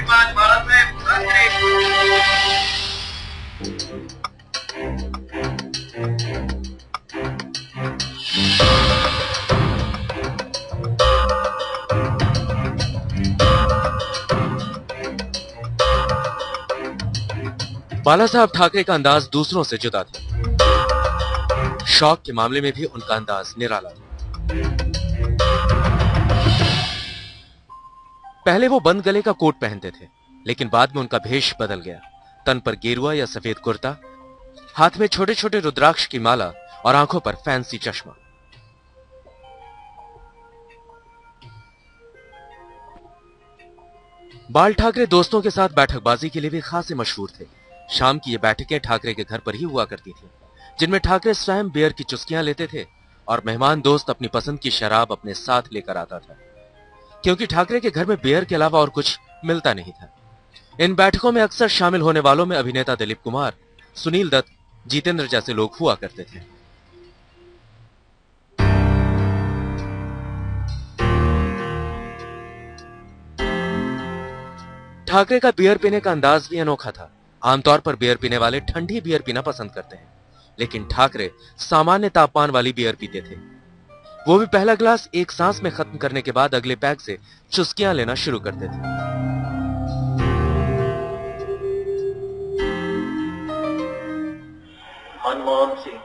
आज भारत में बाला साहब ठाकरे का अंदाज दूसरों से जुदा था। शौक के मामले में भी उनका अंदाज निराला था। पहले वो बंद गले का कोट पहनते थे, लेकिन बाद में उनका भेष बदल गया। तन पर गेरुआ या सफेद कुर्ता, हाथ में छोटे छोटे रुद्राक्ष की माला और आंखों पर फैंसी चश्मा। बाल ठाकरे दोस्तों के साथ बैठकबाजी के लिए भी खासे मशहूर थे। शाम की ये बैठकें ठाकरे के घर पर ही हुआ करती थी, जिनमें ठाकरे स्वयं बियर की चुस्कियां लेते थे और मेहमान दोस्त अपनी पसंद की शराब अपने साथ लेकर आता था, क्योंकि ठाकरे के घर में बियर के अलावा और कुछ मिलता नहीं था। इन बैठकों में अक्सर शामिल होने वालों में अभिनेता दिलीप कुमार, सुनील दत्त, जितेंद्र जैसे लोग हुआ करते थे। ठाकरे का बियर पीने का अंदाज भी अनोखा था। आमतौर पर बियर पीने वाले ठंडी बियर पीना पसंद करते हैं, लेकिन ठाकरे सामान्य तापमान वाली बियर पीते थे। वो भी पहला ग्लास एक सांस में खत्म करने के बाद अगले पैक से चुस्कियां लेना शुरू करते थे। मनमोहन सिंह,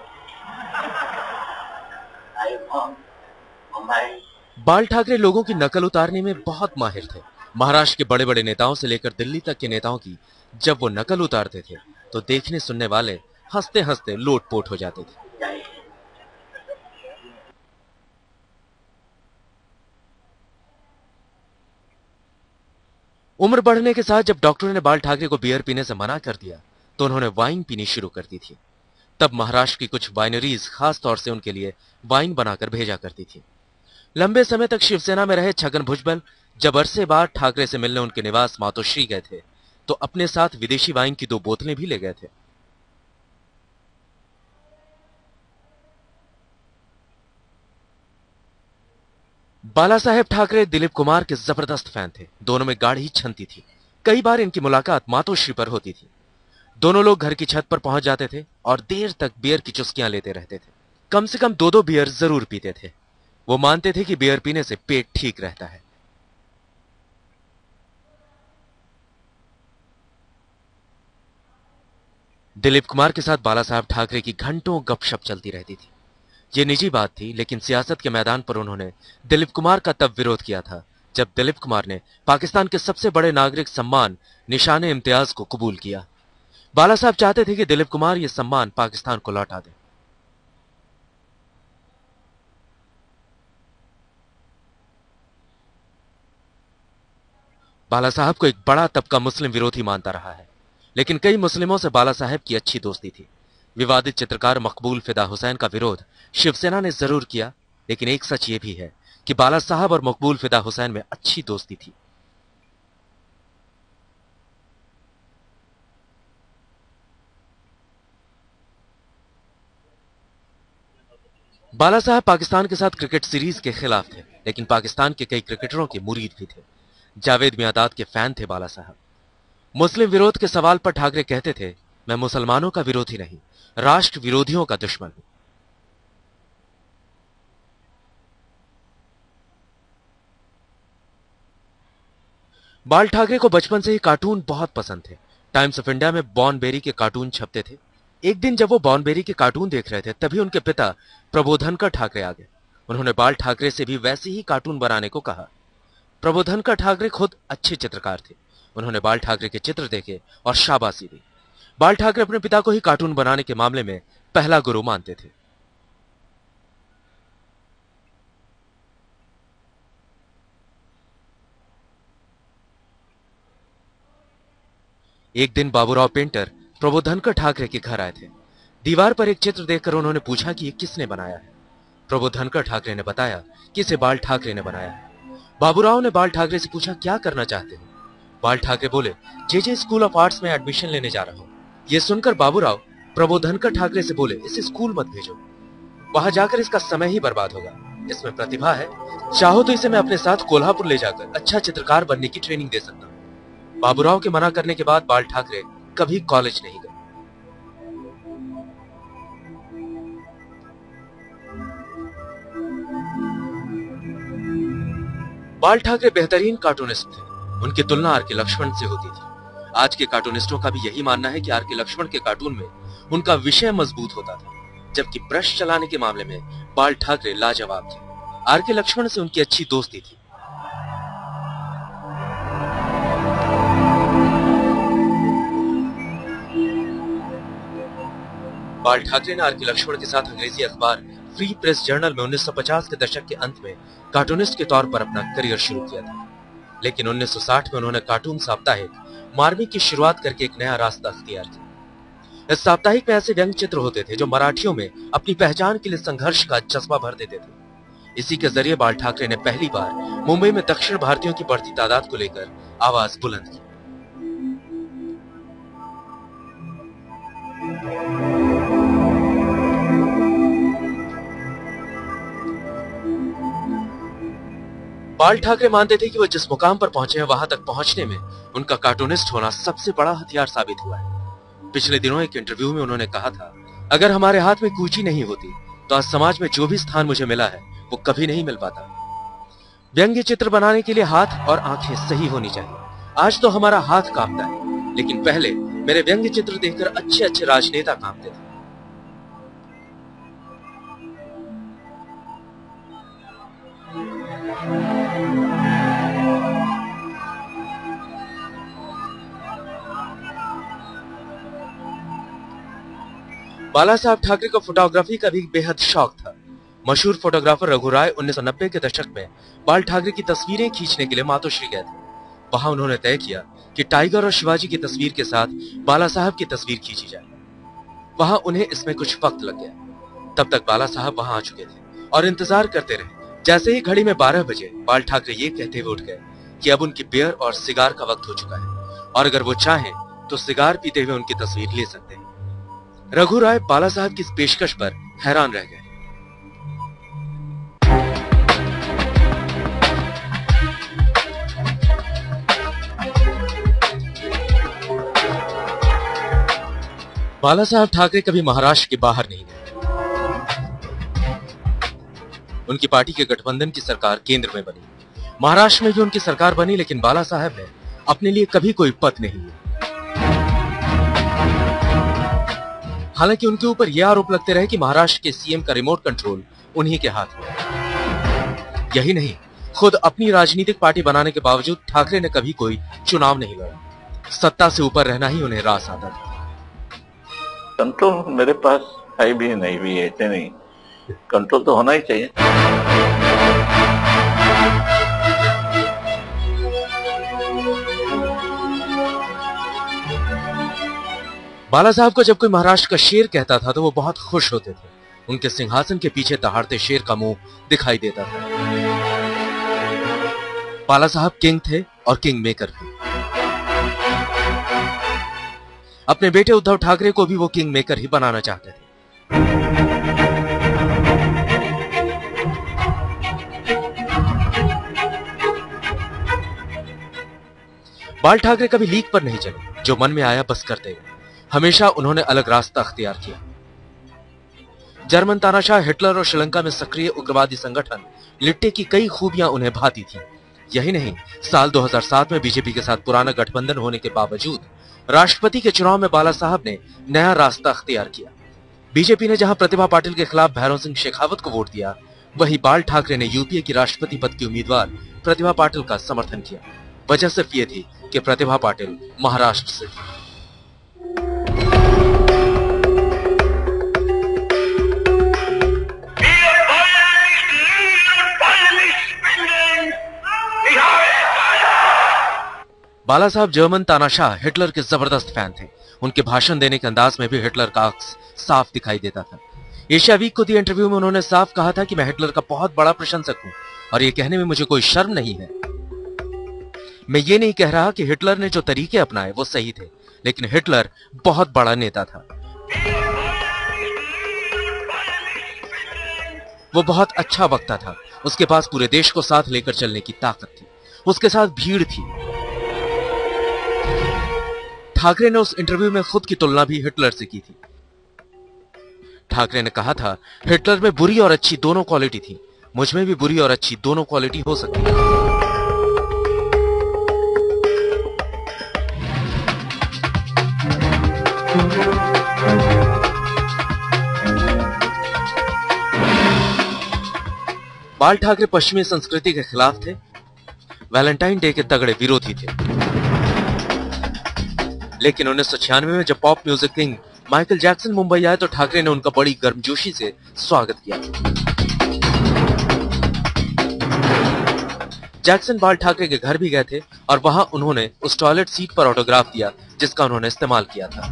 बाल ठाकरे लोगों की नकल उतारने में बहुत माहिर थे। महाराष्ट्र के बड़े बड़े नेताओं से लेकर दिल्ली तक के नेताओं की जब वो नकल उतारते थे तो देखने सुनने वाले हंसते हंसते लोटपोट हो जाते थे। उम्र बढ़ने के साथ जब डॉक्टरों ने बाल ठाकरे को बियर पीने से मना कर दिया तो उन्होंने वाइन पीनी शुरू कर दी थी। तब महाराष्ट्र की कुछ वाइनरीज खास तौर से उनके लिए वाइन बनाकर भेजा करती थी। लंबे समय तक शिवसेना में रहे छगन भुजबल जब अरसे बाद ठाकरे से मिलने उनके निवास मातोश्री गए थे तो अपने साथ विदेशी वाइन की 2 बोतलें भी ले गए थे। बाला साहेब ठाकरे दिलीप कुमार के जबरदस्त फैन थे। दोनों में गाढ़ी छनती थी। कई बार इनकी मुलाकात मातोश्री पर होती थी। दोनों लोग घर की छत पर पहुंच जाते थे और देर तक बियर की चुस्कियां लेते रहते थे। कम से कम 2-2 बियर जरूर पीते थे। वो मानते थे कि बियर पीने से पेट ठीक रहता है। दिलीप कुमार के साथ बाला साहब ठाकरे की घंटों गपशप चलती रहती थी। ये निजी बात थी, लेकिन सियासत के मैदान पर उन्होंने दिलीप कुमार का तब विरोध किया था जब दिलीप कुमार ने पाकिस्तान के सबसे बड़े नागरिक सम्मान निशाने इम्तियाज को कबूल किया। बाला साहब चाहते थे कि दिलीप कुमार यह सम्मान पाकिस्तान को लौटा दे। बाला साहब को एक बड़ा तबका मुस्लिम विरोधी मानता रहा है, लेकिन कई मुस्लिमों से बाला साहब की अच्छी दोस्ती थी। विवादित चित्रकार मकबूल फिदा हुसैन का विरोध शिवसेना ने जरूर किया, लेकिन एक सच यह भी है कि बाला साहब और मकबूल फिदा हुसैन में अच्छी दोस्ती थी। बाला साहब पाकिस्तान के साथ क्रिकेट सीरीज के खिलाफ थे, लेकिन पाकिस्तान के कई क्रिकेटरों के मुरीद भी थे। जावेद मियांदाद के फैन थे बाला साहब। मुस्लिम विरोध के सवाल पर ठाकरे कहते थे, मैं मुसलमानों का विरोधी नहीं, राष्ट्र विरोधियों का दुश्मन हूं। बाल ठाकरे को बचपन से ही कार्टून बहुत पसंद थे। टाइम्स ऑफ इंडिया में बॉर्नबेरी के कार्टून छपते थे। एक दिन जब वो बॉर्नबेरी के कार्टून देख रहे थे तभी उनके पिता प्रबोधनकर ठाकरे आ गए। उन्होंने बाल ठाकरे से भी वैसे ही कार्टून बनाने को कहा। प्रबोधनकर ठाकरे खुद अच्छे चित्रकार थे। उन्होंने बाल ठाकरे के चित्र देखे और शाबाशी दी। बाल ठाकरे अपने पिता को ही कार्टून बनाने के मामले में पहला गुरु मानते थे। एक दिन बाबूराव पेंटर प्रबोधनकर ठाकरे के घर आए थे। दीवार पर एक चित्र देखकर उन्होंने पूछा कि ये किसने बनाया है। प्रबोधनकर ठाकरे ने बताया कि इसे बाल ठाकरे ने बनाया है। बाबूराव ने बाल ठाकरे से पूछा, क्या करना चाहते हो? बाल ठाकरे बोले, जे स्कूल ऑफ आर्ट्स में एडमिशन लेने जा रहा हूं। यह सुनकर बाबूराव प्रबोधनकर ठाकरे से बोले, इसे स्कूल मत भेजो, वहां जाकर इसका समय ही बर्बाद होगा। इसमें प्रतिभा है, चाहो तो इसे मैं अपने साथ कोल्हापुर ले जाकर अच्छा चित्रकार बनने की ट्रेनिंग दे सकता हूं। बाबूराव के मना करने के बाद बाल ठाकरे कभी कॉलेज नहीं गए। बाल ठाकरे बेहतरीन कार्टूनिस्ट थे। उनकी तुलना आर के लक्ष्मण से होती थी। आज के कार्टूनिस्टों का भी यही मानना है कि आर के लक्ष्मण के कार्टून में उनका विषय मजबूत होता था, जबकि ब्रश चलाने के मामले में बाल ठाकरे लाजवाब थे। आर के लक्ष्मण से उनकी अच्छी दोस्ती थी। बाल ठाकरे ने आर के लक्ष्मण के साथ अंग्रेजी अखबार फ्री प्रेस जर्नल में 1950 के दशक के अंत में कार्टूनिस्ट के तौर पर अपना करियर शुरू किया था, लेकिन 1960 में उन्होंने कार्टून साप्ताहिक मार्मिक की शुरुआत करके एक नया रास्ता अख्तियार किया। इस साप्ताहिक में ऐसे व्यंग्य चित्र होते थे जो मराठियों में अपनी पहचान के लिए संघर्ष का जज्बा भर देते थे। इसी के जरिए बाल ठाकरे ने पहली बार मुंबई में दक्षिण भारतीयों की बढ़ती तादाद को लेकर आवाज बुलंद की। बाल ठाकरे मानते थे कि वो जिस मुकाम पर पहुंचे हैं वहां तक पहुंचने में उनका कार्टूनिस्ट होना सबसे बड़ा हथियार साबित हुआ है। पिछले दिनों एक इंटरव्यू में उन्होंने कहा था, अगर हमारे हाथ में कूची नहीं होती तो आज समाज में जो भी स्थान मुझे मिला है वो कभी नहीं मिल पाता। व्यंग्य चित्र बनाने के लिए हाथ और आंखें सही होनी चाहिए। आज तो हमारा हाथ कांपता है, लेकिन पहले मेरे व्यंग्य चित्र देखकर अच्छे अच्छे राजनेता कांपते थे। बाला साहब ठाकरे को फोटोग्राफी का भी बेहद शौक था। मशहूर फोटोग्राफर रघु राय 1990 के दशक में बाल ठाकरे की तस्वीरें खींचने के लिए मातोश्री गए थे। वहां उन्होंने तय किया कि टाइगर और शिवाजी की तस्वीर के साथ बाला साहब की तस्वीर खींची जाए। वहां उन्हें इसमें कुछ वक्त लग गया। तब तक बाला साहब वहां आ चुके थे और इंतजार करते रहे। जैसे ही घड़ी में 12 बजे बाल ठाकरे ये कहते हुए उठ गए कि अब उनकी बियर और सिगार का वक्त हो चुका है और अगर वो चाहें तो सिगार पीते हुए उनकी तस्वीर ले सकते हैं। रघु राय बाला साहब की इस पेशकश पर हैरान रह गए। बाला साहब ठाकरे कभी महाराष्ट्र के बाहर नहीं गए। उनकी पार्टी के गठबंधन की सरकार केंद्र में बनी। महाराष्ट्र में भी उनकी सरकार बनी, लेकिन बाला साहब ने अपने लिए कभी कोई पद नहीं लिया। हालांकि उनके ऊपर यह आरोप लगते रहे कि महाराष्ट्र के सीएम का रिमोट कंट्रोल उन्हीं के हाथ में। यही नहीं, खुद अपनी राजनीतिक पार्टी बनाने के बावजूद ठाकरे ने कभी कोई चुनाव नहीं लड़ा। सत्ता से ऊपर रहना ही उन्हें रास आता था। कंट्रोल मेरे पास है भी नहीं भी, ऐसे नहीं, कंट्रोल तो होना ही चाहिए। बाला साहब को जब कोई महाराष्ट्र का शेर कहता था तो वो बहुत खुश होते थे। उनके सिंहासन के पीछे दहाड़ते शेर का मुंह दिखाई देता था। बाला साहब किंग थे और किंग मेकर भी। अपने बेटे उद्धव ठाकरे को भी वो किंग मेकर ही बनाना चाहते थे। बाल ठाकरे कभी लीक पर नहीं चले, जो मन में आया बस करते गए। हमेशा उन्होंने अलग रास्ता अख्तियार किया। जर्मन तानाशाह हिटलर और श्रीलंका में सक्रिय उग्रवादी संगठन लिट्टे की कई खूबियां उन्हें भाती थी। यही नहीं, साल 2007 में बीजेपी के साथ पुराना गठबंधन होने के बावजूद राष्ट्रपति के चुनाव में बाला साहब ने नया रास्ता अख्तियार किया। बीजेपी ने जहां प्रतिभा पाटिल के खिलाफ भैरव सिंह शेखावत को वोट दिया, वहीं बाल ठाकरे ने यूपीए की राष्ट्रपति पद की उम्मीदवार प्रतिभा पाटिल का समर्थन किया। वजह सिर्फ ये थी कि प्रतिभा पाटिल महाराष्ट्र से थी। बाला साहब जर्मन तानाशाह हिटलर के जबरदस्त फैन थे। उनके भाषण देने के अंदाज में भी हिटलर का अक्स साफ दिखाई देता था। एशिया वीक को दिए इंटरव्यू में उन्होंने साफ कहा था कि मैं हिटलर का बहुत बड़ा प्रशंसक हूं और ये कहने में मुझे कोई शर्म नहीं है। मैं ये नहीं कह रहा कि हिटलर ने जो तरीके अपनाए वो सही थे, लेकिन हिटलर बहुत बड़ा नेता था। वो बहुत अच्छा वक्ता था। उसके पास पूरे देश को साथ लेकर चलने की ताकत थी। उसके साथ भीड़ थी। ठाकरे ने उस इंटरव्यू में खुद की तुलना भी हिटलर से की थी। ठाकरे ने कहा था, हिटलर में बुरी और अच्छी दोनों क्वालिटी थी, मुझ में भी बुरी और अच्छी दोनों क्वालिटी हो सकती है। बाल ठाकरे पश्चिमी संस्कृति के खिलाफ थे, वैलेंटाइन डे के तगड़े विरोधी थे। लेकिन 1996 में जब pop music king Michael Jackson Mumbai आए तो ठाकरे ने उनका बड़ी गर्मजोशी से स्वागत किया। जैक्सन बाल ठाकरे के घर भी गए थे और वहां उन्होंने उस टॉयलेट सीट पर ऑटोग्राफ दिया जिसका उन्होंने इस्तेमाल किया था।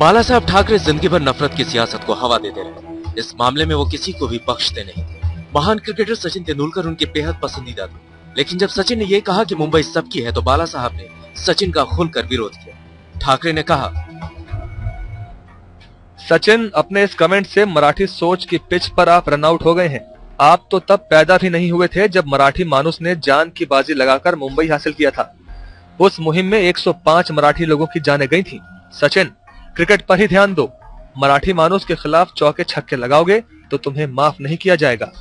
बाला साहब ठाकरे जिंदगी भर नफरत की सियासत को हवा देते रहे। इस मामले में वो किसी को भी बख्शते नहीं थे। महान क्रिकेटर सचिन तेंदुलकर उनके बेहद पसंदीदा थे, लेकिन जब सचिन ने यह कहा कि मुंबई सबकी है तो बाला साहब ने सचिन का खुलकर विरोध किया। ठाकरे ने कहा, सचिन, अपने इस कमेंट से मराठी सोच की पिच पर आप रन आउट हो गए हैं। आप तो तब पैदा भी नहीं हुए थे जब मराठी मानुस ने जान की बाजी लगाकर मुंबई हासिल किया था। उस मुहिम में 105 मराठी लोगों की जानें गई थी। सचिन, क्रिकेट पर ही ध्यान दो। मराठी मानुस के खिलाफ चौके छक्के लगाओगे तो तुम्हें माफ नहीं किया जाएगा।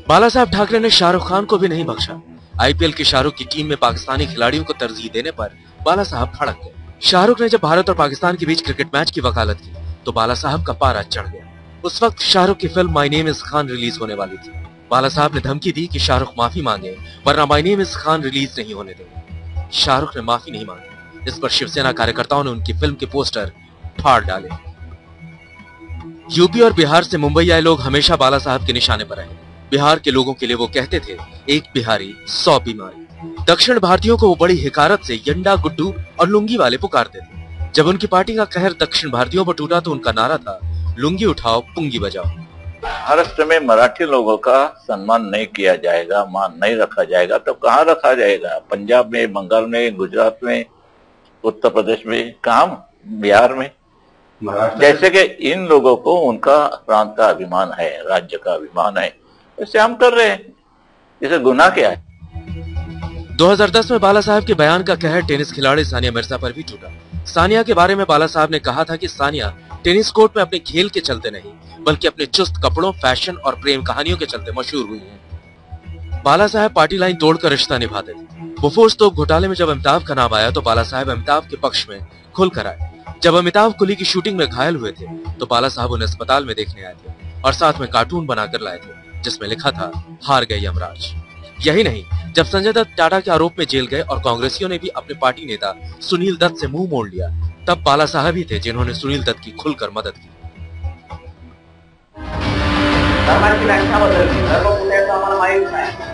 बाला साहब ठाकरे ने शाहरुख खान को भी नहीं बख्शा। आईपीएल की शाहरुख की टीम में पाकिस्तानी खिलाड़ियों को तरजीह देने पर बाला साहब भड़क गए। शाहरुख ने जब भारत और पाकिस्तान के बीच क्रिकेट मैच की वकालत की तो बाला साहब का पारा चढ़ गया। उस वक्त शाहरुख की film my name is Khan release होने वाली थी। बाला साहब ने धमकी दी कि शाहरुख माफी मांगे वरना my name is Khan release नहीं होने देंगे। शाहरुख ने माफी नहीं मांगी। इस पर शिवसेना कार्यकर्ताओं ने उनकी फिल्म के पोस्टर फाड़ डाले। यूपी और बिहार से मुंबई आए लोग हमेशा बाला साहब के निशाने पर रहे। बिहार के लोगों के लिए वो कहते थे, एक बिहारी 100 बीमारी। दक्षिण भारतीयों को वो बड़ी हिकारत से यंडा, गुड्डू और लुंगी वाले पुकारते थे। जब उनकी पार्टी का कहर दक्षिण भारतीयों पर टूटा तो उनका नारा था, लुंगी उठाओ पुंगी बजाओ। महाराष्ट्र में मराठी लोगों का सम्मान नहीं किया जाएगा, मान नहीं रखा जाएगा तो कहाँ रखा जाएगा? पंजाब में, बंगाल में, गुजरात में, उत्तर प्रदेश में, कहाँ? बिहार में। जैसे कि इन लोगों को उनका प्रांत का अभिमान है, राज्य का अभिमान है, इसे हम कर रहे हैं। इसे गुनाह क्या है? 2010 में बाला साहब के बयान का कहर टेनिस खिलाड़ी सानिया मिर्जा पर भी टूटा। सानिया के बारे में बाला साहब ने कहा था कि सानिया टेनिस कोर्ट में अपने खेल के चलते नहीं बल्कि अपने चुस्त कपड़ों, फैशन और प्रेम कहानियों के चलते मशहूर हुई हैं। बाला साहब पार्टी लाइन तोड़कर रिश्ता निभाते थे। बोफोर्स तोप घोटाले में जब अमिताभ का नाम आया तो बाला साहब अमिताभ के पक्ष में खुलकर आए। जब अमिताभ कुली की शूटिंग में घायल हुए थे तो बाला साहब उन्हें अस्पताल में देखने आए थे और साथ में कार्टून बनाकर लाए थे जिसमें लिखा था, हार गए यमराज। यही नहीं, जब संजय दत्त टाटा के आरोप में जेल गए और कांग्रेसियों ने भी अपने पार्टी नेता सुनील दत्त से मुंह मोड़ लिया, तब बाला साहब ही थे जिन्होंने सुनील दत्त की खुलकर मदद की। धर्माची व्याख्या बदलली, धर्म कुठे आहे तो आम्हाला माहित नाही।